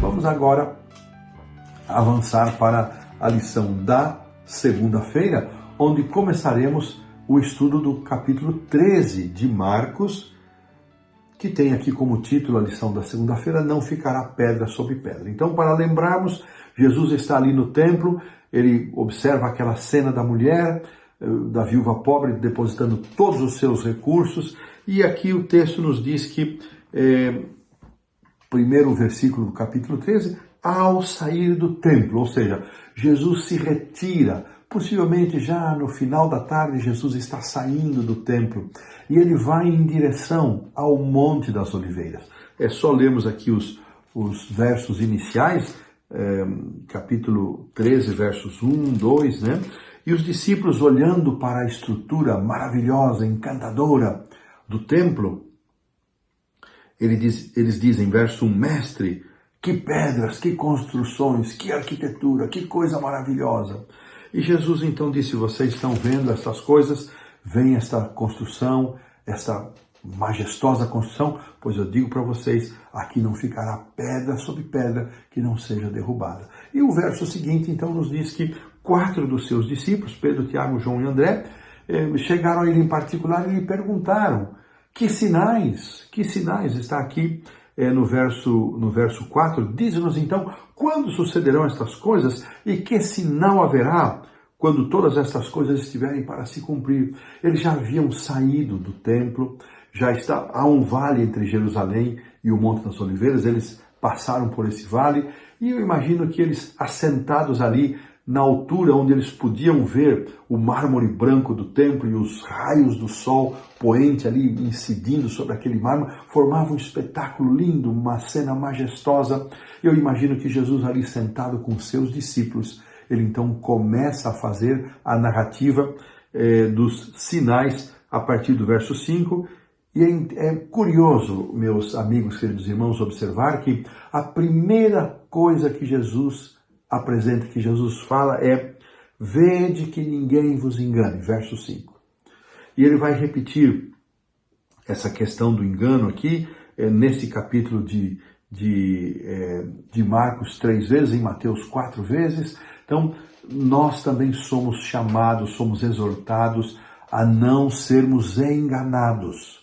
vamos agora avançar para a lição da segunda-feira, onde começaremos o estudo do capítulo 13 de Marcos, que tem aqui como título a lição da segunda-feira, Não Ficará Pedra sobre Pedra. Então, para lembrarmos, Jesus está ali no templo, ele observa aquela cena da mulher, da viúva pobre, depositando todos os seus recursos, e aqui o texto nos diz que, primeiro versículo do capítulo 13, ao sair do templo, ou seja, Jesus se retira. Possivelmente já no final da tarde, Jesus está saindo do templo e ele vai em direção ao Monte das Oliveiras. É só lermos aqui os versos iniciais, capítulo 13, versos 1, 2, né? E os discípulos, olhando para a estrutura maravilhosa, encantadora do templo, eles dizem, verso 1, Mestre, que pedras, que construções, que arquitetura, que coisa maravilhosa. E Jesus então disse, vocês estão vendo essas coisas? Vem esta construção, esta majestosa construção, pois eu digo para vocês, aqui não ficará pedra sobre pedra que não seja derrubada. E o verso seguinte então nos diz que 4 dos seus discípulos, Pedro, Tiago, João e André, chegaram a ele em particular e lhe perguntaram, que sinais está aqui no verso 4, diz-nos então, quando sucederão estas coisas e que sinal haverá quando todas estas coisas estiverem para se cumprir? Eles já haviam saído do templo, há um vale entre Jerusalém e o Monte das Oliveiras, eles passaram por esse vale e eu imagino que eles, assentados ali na altura onde eles podiam ver o mármore branco do templo e os raios do sol poente ali incidindo sobre aquele mármore, formavam um espetáculo lindo, uma cena majestosa. Eu imagino que Jesus ali sentado com seus discípulos, ele então começa a fazer a narrativa dos sinais a partir do verso 5. E é curioso, meus amigos, queridos irmãos, observar que a primeira coisa que Jesus apresenta, que Jesus fala é, vede que ninguém vos engane, verso 5. E ele vai repetir essa questão do engano aqui, nesse capítulo de Marcos 3 vezes, em Mateus 4 vezes. Então, nós também somos chamados, somos exortados a não sermos enganados.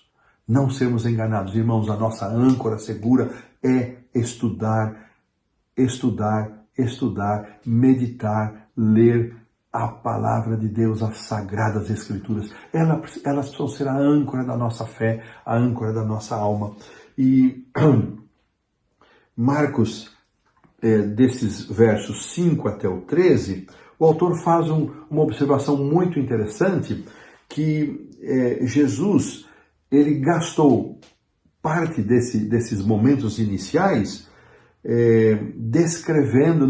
Não sermos enganados. Irmãos, a nossa âncora segura é estudar, meditar, ler a palavra de Deus, as sagradas escrituras. Elas precisam ser a âncora da nossa fé, a âncora da nossa alma. E Marcos, desses versos 5 até o 13, o autor faz uma observação muito interessante, que Jesus, ele gastou parte desses momentos iniciais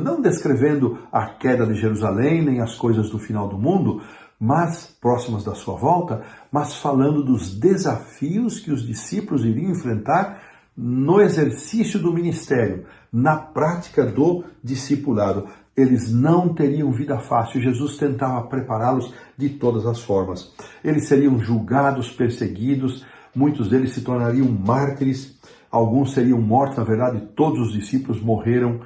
não descrevendo a queda de Jerusalém, nem as coisas do final do mundo, mas próximas da sua volta, mas falando dos desafios que os discípulos iriam enfrentar no exercício do ministério, na prática do discipulado. Eles não teriam vida fácil, Jesus tentava prepará-los de todas as formas. Eles seriam julgados, perseguidos, muitos deles se tornariam mártires, alguns seriam mortos, na verdade todos os discípulos morreram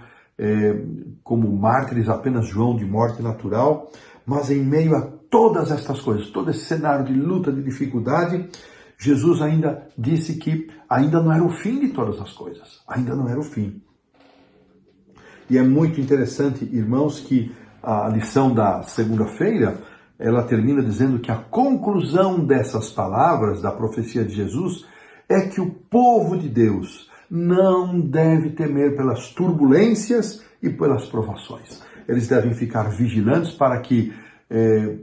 como mártires, apenas João de morte natural, mas em meio a todas estas coisas, todo esse cenário de luta, de dificuldade, Jesus ainda disse que ainda não era o fim de todas as coisas, ainda não era o fim. E é muito interessante, irmãos, que a lição da segunda-feira, ela termina dizendo que a conclusão dessas palavras, da profecia de Jesus, é que o povo de Deus não deve temer pelas turbulências e pelas provações. Eles devem ficar vigilantes para que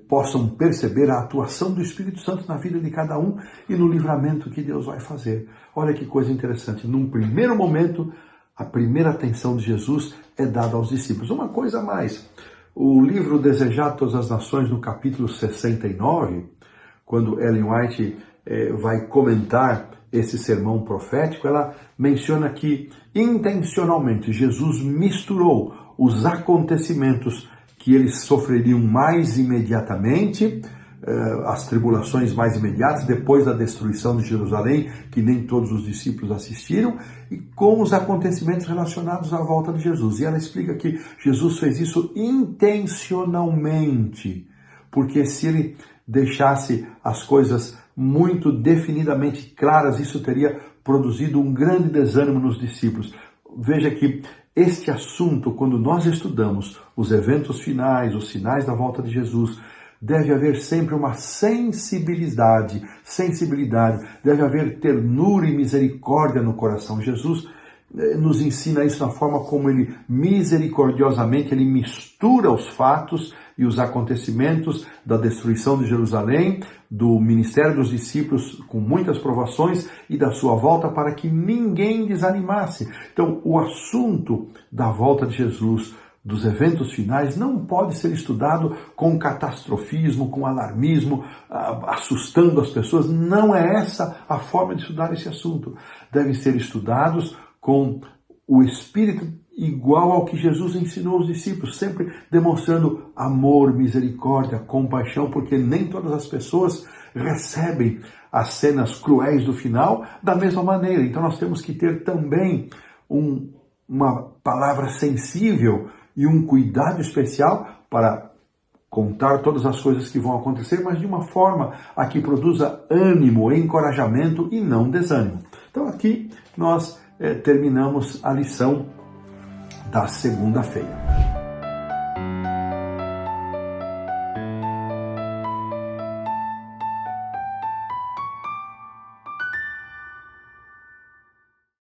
possam perceber a atuação do Espírito Santo na vida de cada um e no livramento que Deus vai fazer. Olha que coisa interessante. Num primeiro momento, a primeira atenção de Jesus é dada aos discípulos. Uma coisa a mais. O livro Desejado de Todas as Nações, no capítulo 69, quando Ellen White vai comentar esse sermão profético, ela menciona que intencionalmente Jesus misturou os acontecimentos que eles sofreriam mais imediatamente as tribulações mais imediatas, depois da destruição de Jerusalém, que nem todos os discípulos assistiram, e com os acontecimentos relacionados à volta de Jesus. E ela explica que Jesus fez isso intencionalmente, porque se ele deixasse as coisas muito definidamente claras, isso teria produzido um grande desânimo nos discípulos. Veja que este assunto, quando nós estudamos os eventos finais, os sinais da volta de Jesus, deve haver sempre uma sensibilidade, deve haver ternura e misericórdia no coração. Jesus nos ensina isso na forma como ele misericordiosamente ele mistura os fatos e os acontecimentos da destruição de Jerusalém, do ministério dos discípulos com muitas provações e da sua volta para que ninguém desanimasse. Então, o assunto da volta de Jesus, dos eventos finais, não pode ser estudado com catastrofismo, com alarmismo, assustando as pessoas. Não é essa a forma de estudar esse assunto. Devem ser estudados com o espírito igual ao que Jesus ensinou aos discípulos, sempre demonstrando amor, misericórdia, compaixão, porque nem todas as pessoas recebem as cenas cruéis do final da mesma maneira. Então nós temos que ter também uma palavra sensível e um cuidado especial para contar todas as coisas que vão acontecer, mas de uma forma a que produza ânimo, encorajamento e não desânimo. Então aqui nós terminamos a lição da segunda-feira.